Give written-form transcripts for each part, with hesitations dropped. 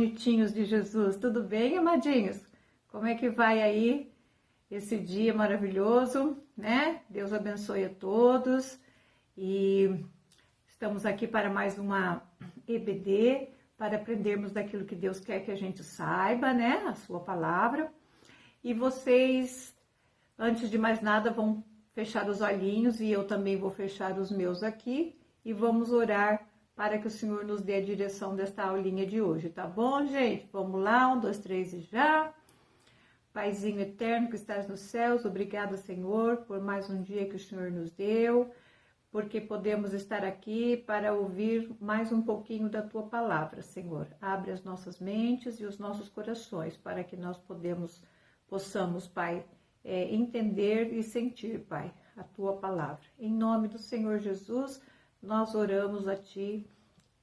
bonitinhos de Jesus, tudo bem, amadinhos? Como é que vai aí esse dia maravilhoso, né? Deus abençoe a todos e estamos aqui para mais uma EBD, para aprendermos daquilo que Deus quer que a gente saiba, né? A sua palavra. E vocês, antes de mais nada, vão fechar os olhinhos e eu também vou fechar os meus aqui e vamos orar para que o Senhor nos dê a direção desta aulinha de hoje, tá bom, gente? Vamos lá, 1, 2, 3 e já. Paizinho eterno que estás nos céus, obrigada, Senhor, por mais um dia que o Senhor nos deu, porque podemos estar aqui para ouvir mais um pouquinho da Tua palavra, Senhor. Abre as nossas mentes e os nossos corações para que nós possamos, Pai, entender e sentir, Pai, a Tua palavra. Em nome do Senhor Jesus, nós oramos a Ti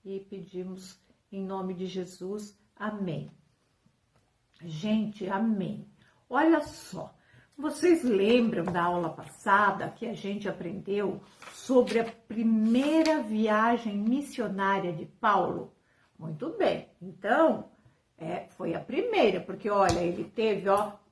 e pedimos em nome de Jesus, amém. Gente, amém. Olha só, vocês lembram da aula passada que a gente aprendeu sobre a primeira viagem missionária de Paulo? Muito bem, então, foi a primeira, porque olha, ele teve,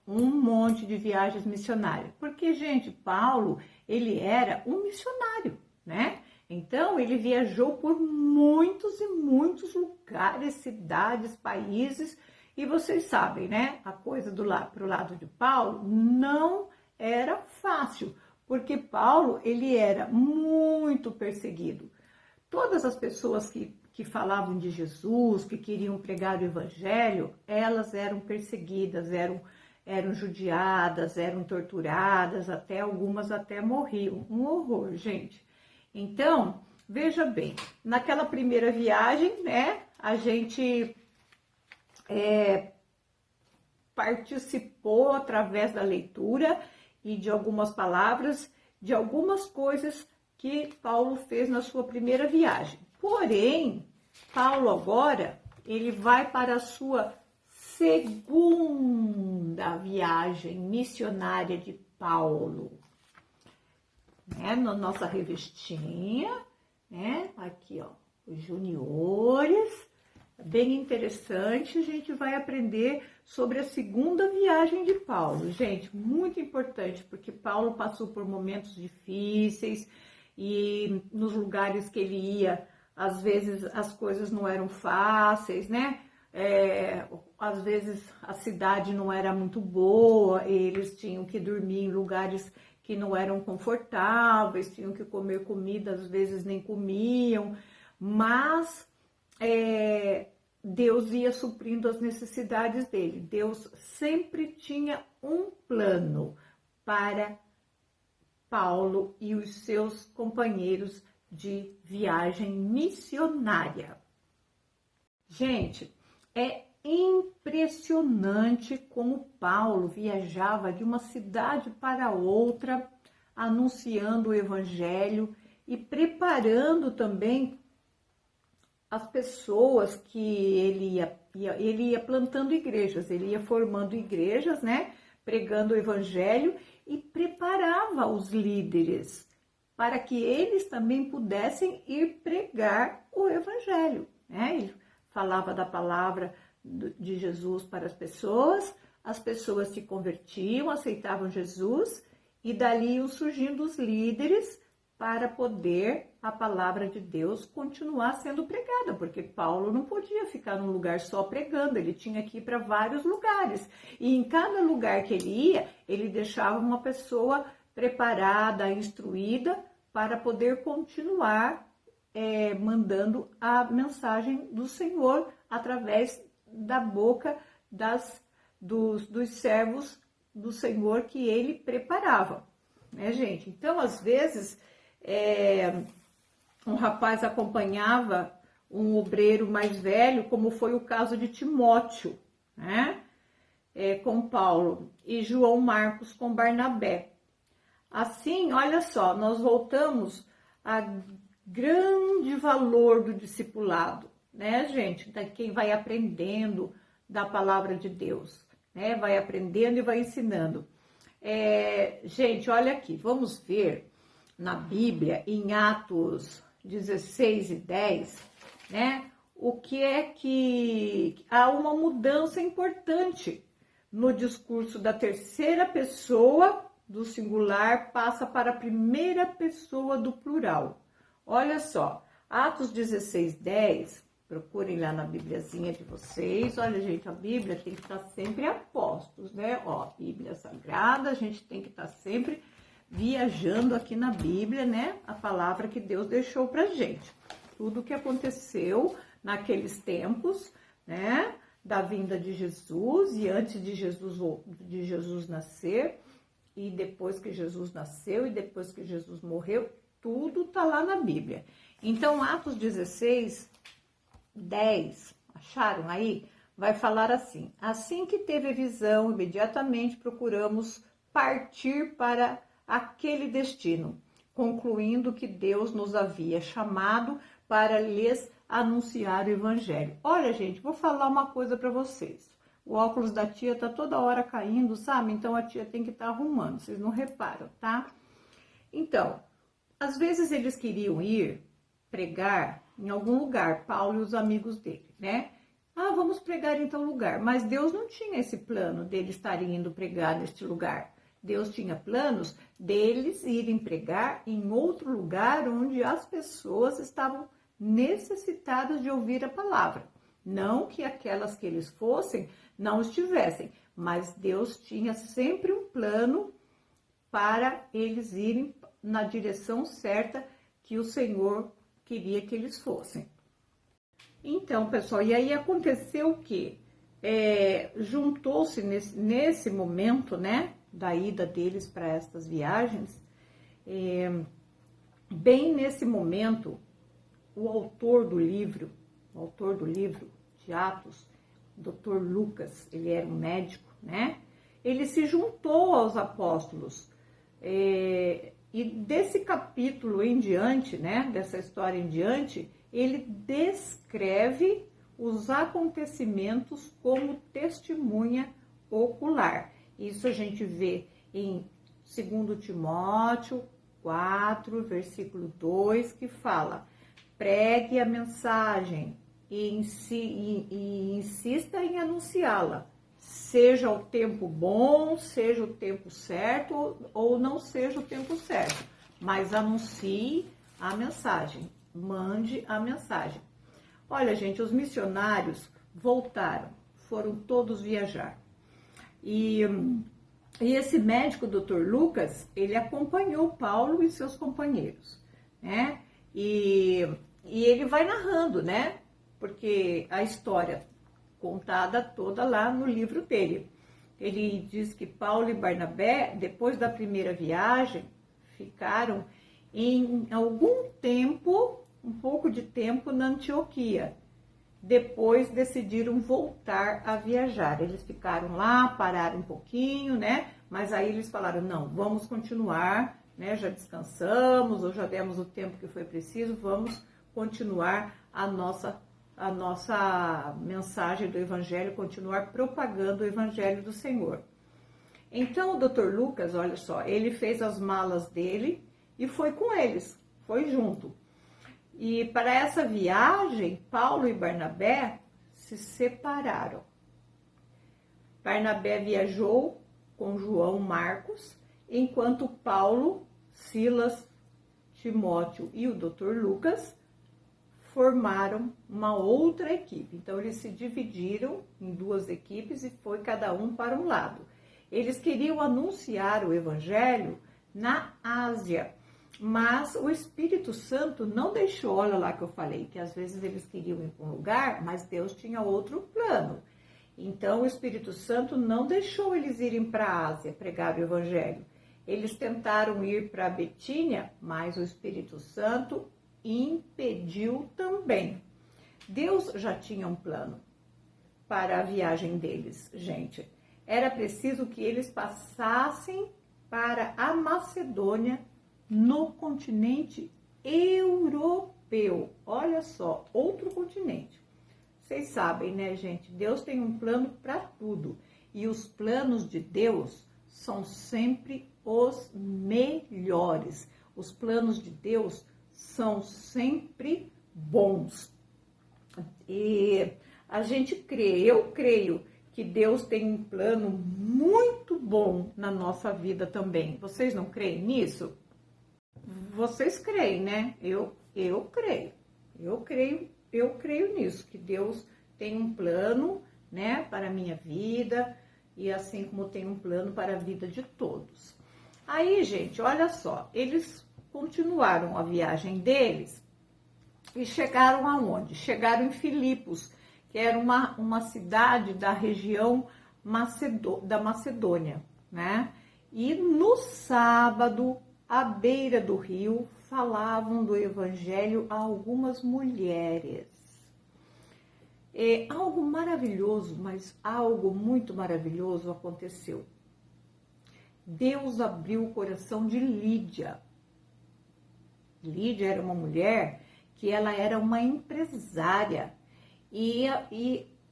um monte de viagens missionárias. Porque, gente, Paulo, ele era um missionário, né? Então, ele viajou por muitos e muitos lugares, cidades, países, e vocês sabem, né? A coisa pro lado de Paulo não era fácil, porque Paulo, ele era muito perseguido. Todas as pessoas que falavam de Jesus, que queriam pregar o evangelho, elas eram perseguidas, eram judiadas, eram torturadas, algumas até morriam. Um horror, gente. Então, veja bem, naquela primeira viagem, né, a gente participou através da leitura e de algumas palavras, de algumas coisas que Paulo fez na sua primeira viagem. Porém, Paulo agora, ele vai para a sua segunda viagem missionária de Paulo. Né, na nossa revistinha, né, aqui, os juniores, bem interessante, a gente vai aprender sobre a segunda viagem de Paulo, gente, muito importante, porque Paulo passou por momentos difíceis e nos lugares que ele ia, às vezes as coisas não eram fáceis, né, às vezes a cidade não era muito boa, eles tinham que dormir em lugares que não eram confortáveis, tinham que comer comida, às vezes nem comiam, mas Deus ia suprindo as necessidades dele. Deus sempre tinha um plano para Paulo e os seus companheiros de viagem missionária. Gente, é impressionante como Paulo viajava de uma cidade para outra, anunciando o evangelho e preparando também as pessoas que ele ia plantando igrejas, ele ia formando igrejas, né, pregando o evangelho e preparava os líderes para que eles também pudessem ir pregar o evangelho, né? Ele falava da palavra de Jesus para as pessoas se convertiam, aceitavam Jesus e dali iam surgindo os líderes para poder a palavra de Deus continuar sendo pregada, porque Paulo não podia ficar num lugar só pregando, ele tinha que ir para vários lugares e em cada lugar que ele ia, ele deixava uma pessoa preparada, instruída para poder continuar mandando a mensagem do Senhor através da boca dos servos do Senhor que ele preparava, né, gente? Então, às vezes, um rapaz acompanhava um obreiro mais velho, como foi o caso de Timóteo, né, com Paulo, e João Marcos com Barnabé. Assim, olha só, nós voltamos a grande valor do discipulado, né, gente? Quem vai aprendendo da palavra de Deus, né? Vai aprendendo e vai ensinando. Gente, olha aqui, vamos ver na Bíblia, em Atos 16 e 10, né? o que é que há uma mudança importante no discurso da terceira pessoa do singular passa para a primeira pessoa do plural. Olha só, Atos 16:10, procurem lá na Bibliazinha de vocês. Olha, gente, a Bíblia tem que estar sempre a postos, né? Ó, a Bíblia Sagrada, a gente tem que estar sempre viajando aqui na Bíblia, né? A palavra que Deus deixou pra gente. Tudo que aconteceu naqueles tempos, né? Da vinda de Jesus e antes de Jesus nascer, e depois que Jesus nasceu e depois que Jesus morreu, tudo tá lá na Bíblia. Então, Atos 16:10, acharam aí? Vai falar assim: assim que teve a visão, imediatamente procuramos partir para aquele destino, concluindo que Deus nos havia chamado para lhes anunciar o evangelho. Olha, gente, vou falar uma coisa para vocês. O óculos da tia tá toda hora caindo, sabe? Então a tia tem que estar arrumando, vocês não reparam, tá? Então, às vezes eles queriam ir pregar em algum lugar, Paulo e os amigos dele, né? Ah, vamos pregar em tal lugar. Mas Deus não tinha esse plano deles estarem indo pregar neste lugar. Deus tinha planos deles irem pregar em outro lugar onde as pessoas estavam necessitadas de ouvir a palavra. Não que aquelas que eles fossem não estivessem, mas Deus tinha sempre um plano para eles irem na direção certa que o Senhor queria que eles fossem. Então, pessoal, e aí aconteceu o quê? Juntou-se nesse momento, né, da ida deles para estas viagens, bem nesse momento, o autor do livro de Atos, Dr. Lucas, ele era um médico, né? Ele se juntou aos apóstolos. E desse capítulo em diante, né, dessa história em diante, ele descreve os acontecimentos como testemunha ocular. Isso a gente vê em 2 Timóteo 4, versículo 2, que fala: pregue a mensagem e insista em anunciá-la, seja o tempo bom, seja o tempo certo ou não seja o tempo certo, mas anuncie a mensagem, mande a mensagem. Olha, gente, os missionários voltaram, foram todos viajar. E esse médico, Dr. Lucas, ele acompanhou Paulo e seus companheiros, né? E ele vai narrando, né? Porque a história contada toda lá no livro dele. Ele diz que Paulo e Barnabé, depois da primeira viagem, ficaram em algum tempo, um pouco de tempo na Antioquia. Depois decidiram voltar a viajar. Eles ficaram lá, pararam um pouquinho, né? Mas aí eles falaram, não, vamos continuar, né? Já descansamos, ou já demos o tempo que foi preciso, vamos continuar a nossa mensagem do Evangelho, continuar propagando o Evangelho do Senhor. Então o Dr. Lucas, olha só, ele fez as malas dele e foi com eles, foi junto. E para essa viagem, Paulo e Barnabé se separaram. Barnabé viajou com João Marcos, enquanto Paulo, Silas, Timóteo e o Dr. Lucas formaram uma outra equipe. Então, eles se dividiram em duas equipes e foi cada um para um lado. Eles queriam anunciar o Evangelho na Ásia, mas o Espírito Santo não deixou. Olha lá que eu falei, que às vezes eles queriam ir para um lugar, mas Deus tinha outro plano. Então, o Espírito Santo não deixou eles irem para a Ásia pregar o Evangelho. Eles tentaram ir para Betínia, mas o Espírito Santo impediu também. Deus já tinha um plano para a viagem deles, gente. Era preciso que eles passassem para a Macedônia, no continente europeu. Olha só, outro continente. Vocês sabem, né, gente? Deus tem um plano para tudo. E os planos de Deus são sempre os melhores. Os planos de Deus são sempre bons. E a gente crê, eu creio que Deus tem um plano muito bom na nossa vida também. Vocês não creem nisso? Vocês creem, né? Eu creio. Eu creio nisso, que Deus tem um plano, né, para a minha vida, e assim como tem um plano para a vida de todos. Aí, gente, olha só, eles continuaram a viagem deles e chegaram aonde? Chegaram em Filipos, que era uma cidade da região da Macedônia, né? E no sábado, à beira do rio, falavam do evangelho a algumas mulheres. Algo maravilhoso, mas algo muito maravilhoso aconteceu. Deus abriu o coração de Lídia. Lídia era uma mulher que ela era uma empresária. E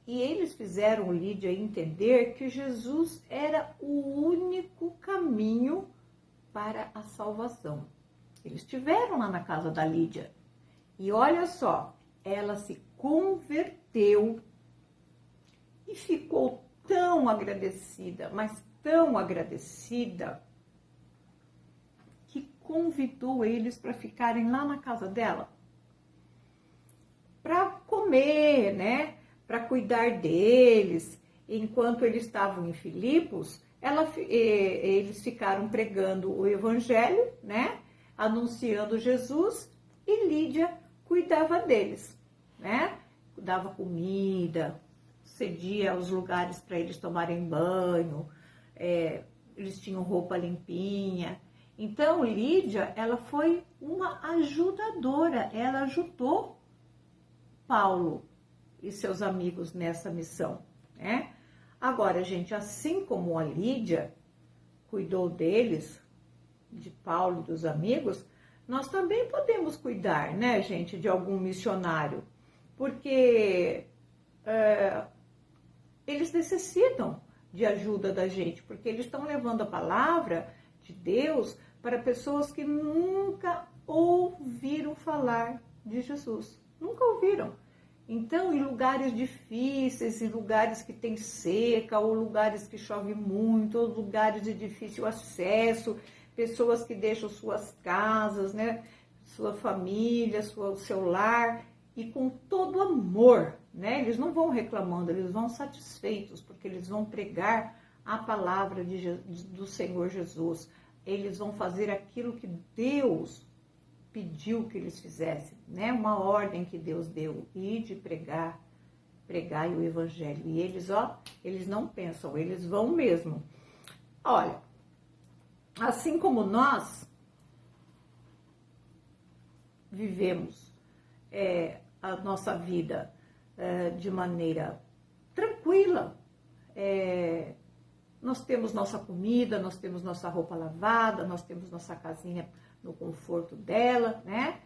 eles fizeram Lídia entender que Jesus era o único caminho para a salvação. Eles estiveram lá na casa da Lídia. E olha só, ela se converteu e ficou tão agradecida, mas tão agradecida, que convidou eles para ficarem lá na casa dela, para comer, né? Para cuidar deles. Enquanto eles estavam em Filipos, eles ficaram pregando o evangelho, né? Anunciando Jesus, e Lídia cuidava deles, né? Dava comida, cedia os lugares para eles tomarem banho, eles tinham roupa limpinha. Então, Lídia, ela foi uma ajudadora, ela ajudou Paulo e seus amigos nessa missão, né? Agora, gente, assim como a Lídia cuidou deles, de Paulo e dos amigos, nós também podemos cuidar, né, gente, de algum missionário, porque eles necessitam de ajuda da gente, porque eles estão levando a palavra de Deus para pessoas que nunca ouviram falar de Jesus, nunca ouviram. Então, em lugares difíceis, em lugares que tem seca, ou lugares que chove muito, ou lugares de difícil acesso, pessoas que deixam suas casas, né, sua família, seu lar, e com todo amor, né? Eles não vão reclamando, eles vão satisfeitos, porque eles vão pregar a palavra do Senhor Jesus. Eles vão fazer aquilo que Deus pediu que eles fizessem, né? Uma ordem que Deus deu, e de pregar o evangelho. E eles não pensam, eles vão mesmo. Olha, assim como nós vivemos a nossa vida de maneira tranquila, nós temos nossa comida, nós temos nossa roupa lavada, nós temos nossa casinha no conforto dela, né?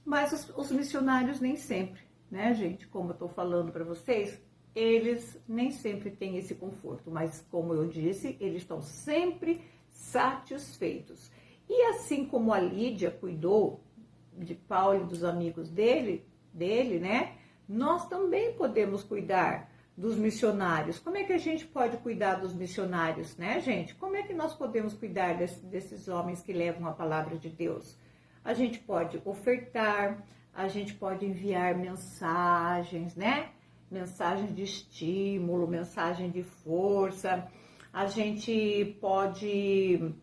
Mas os missionários nem sempre, né, gente? Como eu tô falando para vocês, eles nem sempre têm esse conforto, mas como eu disse, eles estão sempre satisfeitos. E assim como a Lídia cuidou de Paulo e dos amigos dele, né? Nós também podemos cuidar dos missionários. Como é que a gente pode cuidar dos missionários, né, gente? Como é que nós podemos cuidar desses homens que levam a palavra de Deus? A gente pode ofertar, a gente pode enviar mensagens, né? Mensagens de estímulo, mensagem de força. A gente pode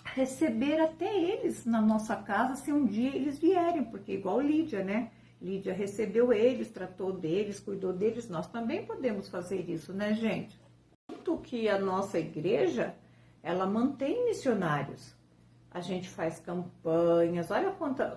receber até eles na nossa casa se um dia eles vierem, porque igual Lídia, né? Lídia recebeu eles, tratou deles, cuidou deles. Nós também podemos fazer isso, né, gente? Tanto que a nossa igreja, ela mantém missionários. A gente faz campanhas, olha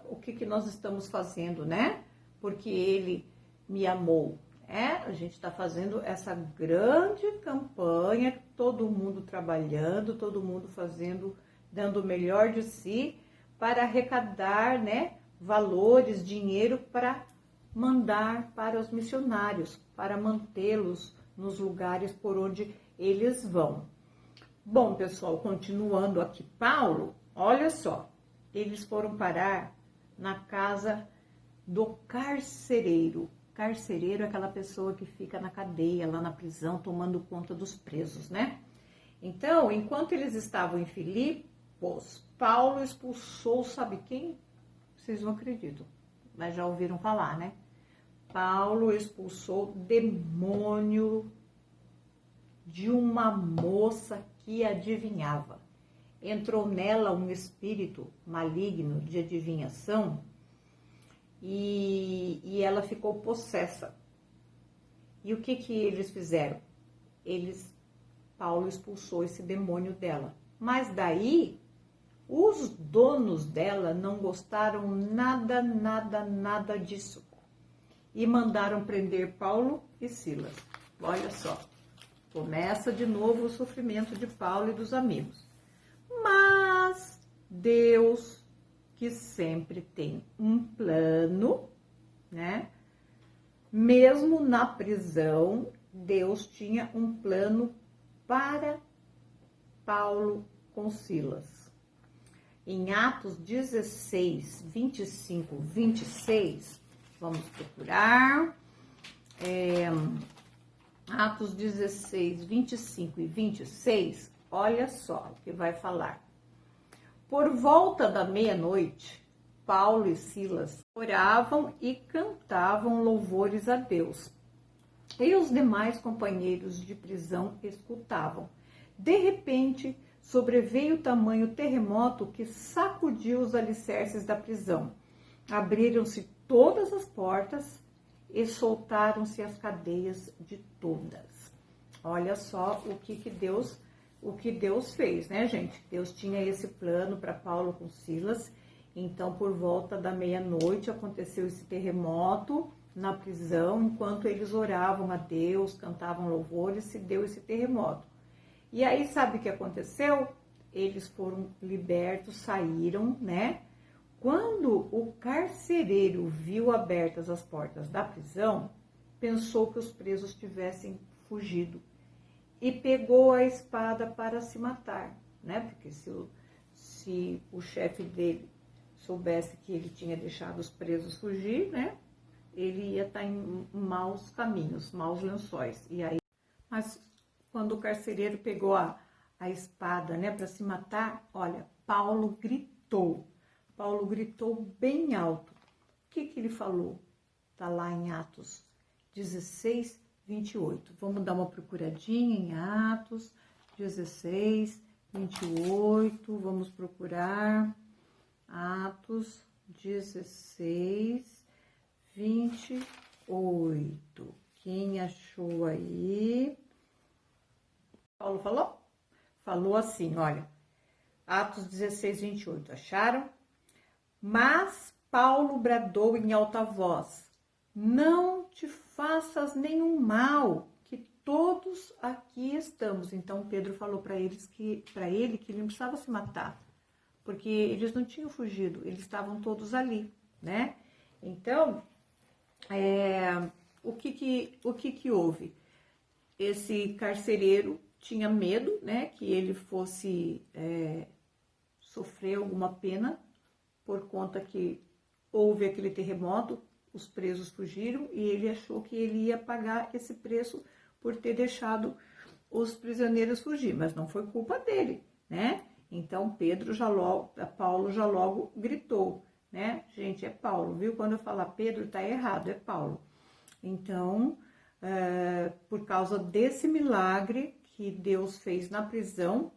o que nós estamos fazendo, né? Porque ele me amou. A gente está fazendo essa grande campanha, todo mundo trabalhando, todo mundo fazendo, dando o melhor de si para arrecadar, né, valores, dinheiro para mandar para os missionários, para mantê-los nos lugares por onde eles vão. Bom, pessoal, continuando aqui, Paulo, olha só, eles foram parar na casa do carcereiro. Carcereiro é aquela pessoa que fica na cadeia, lá na prisão, tomando conta dos presos, né? Então, enquanto eles estavam em Filipos, Paulo expulsou, sabe quem? Vocês não acreditam, mas já ouviram falar, né? Paulo expulsou demônio de uma moça que adivinhava. Entrou nela um espírito maligno de adivinhação e ela ficou possessa. E o que eles fizeram? Paulo expulsou esse demônio dela. Mas daí, os donos dela não gostaram nada disso. E mandaram prender Paulo e Silas. Olha só, começa de novo o sofrimento de Paulo e dos amigos. Mas Deus, que sempre tem um plano, né? Mesmo na prisão, Deus tinha um plano para Paulo com Silas. Em Atos 16, 25, 26, vamos procurar. Atos 16, 25 e 26, olha só o que vai falar. Por volta da meia-noite, Paulo e Silas oravam e cantavam louvores a Deus. E os demais companheiros de prisão escutavam. De repente, sobreveio tamanho terremoto que sacudiu os alicerces da prisão. Abriram-se todas as portas e soltaram-se as cadeias de todas. Olha só o que Deus fez, né, gente? Deus tinha esse plano para Paulo com Silas. Então, por volta da meia-noite, aconteceu esse terremoto na prisão. Enquanto eles oravam a Deus, cantavam louvores, se deu esse terremoto. E aí, sabe o que aconteceu? Eles foram libertos, saíram, né? Quando o carcereiro viu abertas as portas da prisão, pensou que os presos tivessem fugido e pegou a espada para se matar, né? Porque se o chefe dele soubesse que ele tinha deixado os presos fugir, né? Ele ia estar em maus caminhos, maus lençóis. E aí, mas quando o carcereiro pegou a espada, né, para se matar, olha, Paulo gritou bem alto. O que ele falou? Está lá em Atos 16, 28. Vamos dar uma procuradinha em Atos 16, 28. Vamos procurar Atos 16, 28. Quem achou aí? Paulo falou? Falou assim, olha. Atos 16, 28. Acharam? Mas Paulo bradou em alta voz: não te faças nenhum mal, que todos aqui estamos. Então Pedro falou para ele que ele não precisava se matar, porque eles não tinham fugido, eles estavam todos ali, né? Então, o que houve? Esse carcereiro tinha medo, né, que ele fosse sofrer alguma pena, por conta que houve aquele terremoto, os presos fugiram e ele achou que ele ia pagar esse preço por ter deixado os prisioneiros fugir, mas não foi culpa dele, né? Então Paulo já logo gritou, né? Gente, é Paulo, viu? Quando eu falar Pedro, tá errado, é Paulo. Então, por causa desse milagre que Deus fez na prisão,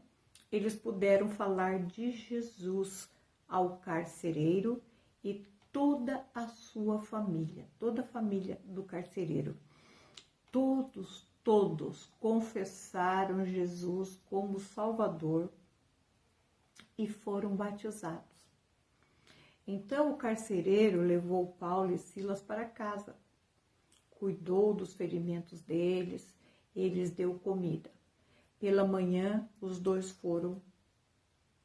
eles puderam falar de Jesus ao carcereiro e toda a sua família, toda a família do carcereiro. Todos confessaram Jesus como Salvador e foram batizados. Então o carcereiro levou Paulo e Silas para casa, cuidou dos ferimentos deles, lhes deu comida. Pela manhã, os dois foram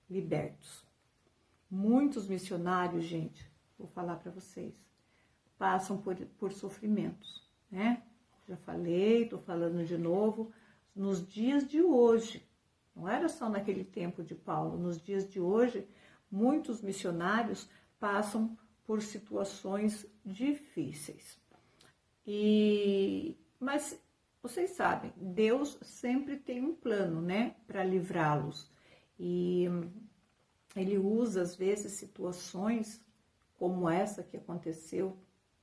libertos. Muitos missionários, gente, vou falar para vocês, passam por sofrimentos, né? Já falei, estou falando de novo, nos dias de hoje, não era só naquele tempo de Paulo, nos dias de hoje, muitos missionários passam por situações difíceis. Mas vocês sabem, Deus sempre tem um plano, né, para livrá-los. E ele usa, às vezes, situações como essa que aconteceu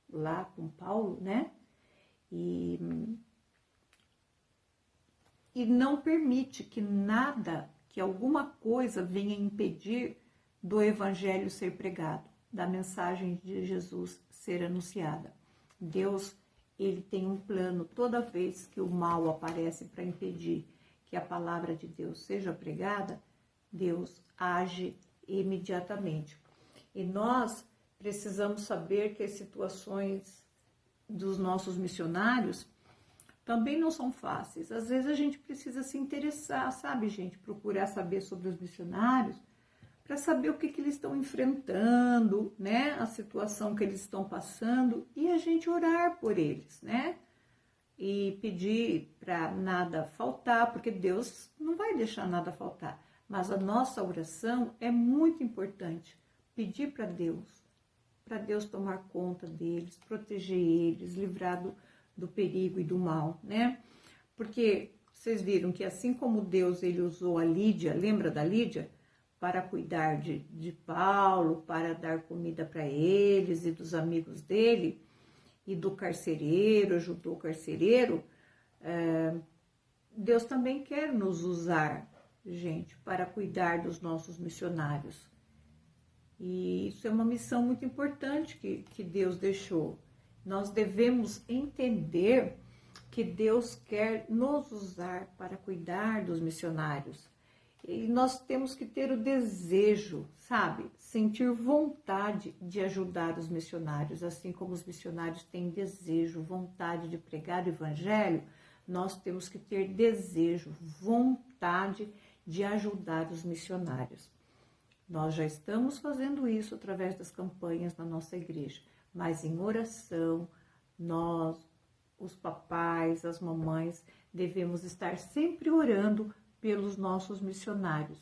lá com Paulo, né? E não permite que nada, que alguma coisa venha impedir do evangelho ser pregado, da mensagem de Jesus ser anunciada. Deus, ele tem um plano toda vez que o mal aparece para impedir que a palavra de Deus seja pregada, Deus age imediatamente. E nós precisamos saber que as situações dos nossos missionários também não são fáceis. Às vezes a gente precisa se interessar, sabe, gente? Procurar saber sobre os missionários, para saber o que eles estão enfrentando, né? A situação que eles estão passando, e a gente orar por eles, né? E pedir para nada faltar, porque Deus não vai deixar nada faltar. Mas a nossa oração é muito importante. Pedir para Deus tomar conta deles, proteger eles, livrar do perigo e do mal, né? Porque vocês viram que assim como Deus ele usou a Lídia, lembra da Lídia? Para cuidar de Paulo, para dar comida para eles e dos amigos dele, e do carcereiro, ajudou o carcereiro, Deus também quer nos usar, gente, para cuidar dos nossos missionários. E isso é uma missão muito importante que Deus deixou. Nós devemos entender que Deus quer nos usar para cuidar dos missionários. E nós temos que ter o desejo, sabe? Sentir vontade de ajudar os missionários. Assim como os missionários têm desejo, vontade de pregar o evangelho, nós temos que ter desejo, vontade de ajudar os missionários. Nós já estamos fazendo isso através das campanhas na nossa igreja, mas em oração, nós, os papais, as mamães, devemos estar sempre orando pelos nossos missionários,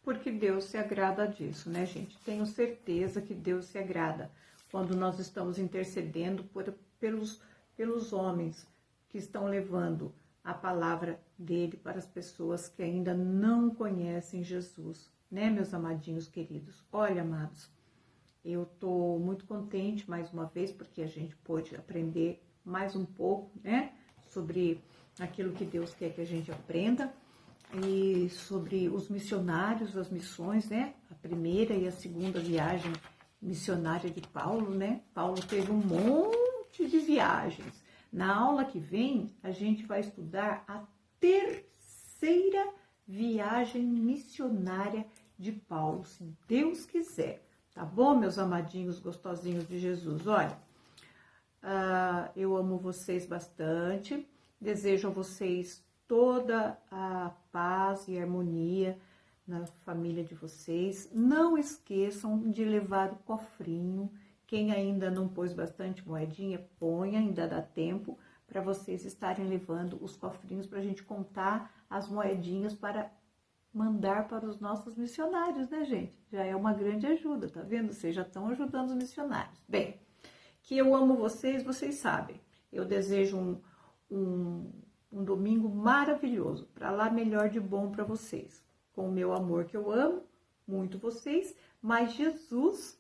porque Deus se agrada disso, né, gente? Tenho certeza que Deus se agrada quando nós estamos intercedendo pelos homens que estão levando a palavra dele para as pessoas que ainda não conhecem Jesus, né, meus amadinhos queridos? Olha, amados, eu estou muito contente mais uma vez porque a gente pôde aprender mais um pouco, né, sobre aquilo que Deus quer que a gente aprenda e sobre os missionários, as missões, né, a primeira e a segunda viagem missionária de Paulo, né? Paulo teve um monte de viagens. Na aula que vem, a gente vai estudar a terceira viagem missionária de Paulo, se Deus quiser. Tá bom, meus amadinhos gostosinhos de Jesus? Olha, eu amo vocês bastante, desejo a vocês toda a paz e harmonia na família de vocês. Não esqueçam de levar o cofrinho. Quem ainda não pôs bastante moedinha, põe, ainda dá tempo para vocês estarem levando os cofrinhos para a gente contar as moedinhas para mandar para os nossos missionários, né, gente? Já é uma grande ajuda, tá vendo? Vocês já estão ajudando os missionários. Bem, que eu amo vocês, vocês sabem. Eu desejo um domingo maravilhoso, para lá melhor de bom para vocês. Com o meu amor, que eu amo muito vocês, mas Jesus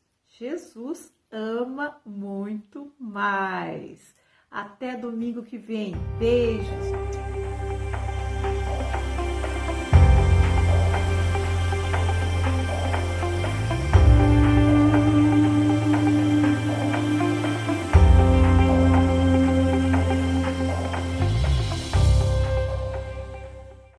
ama muito mais. Até domingo que vem. Beijos!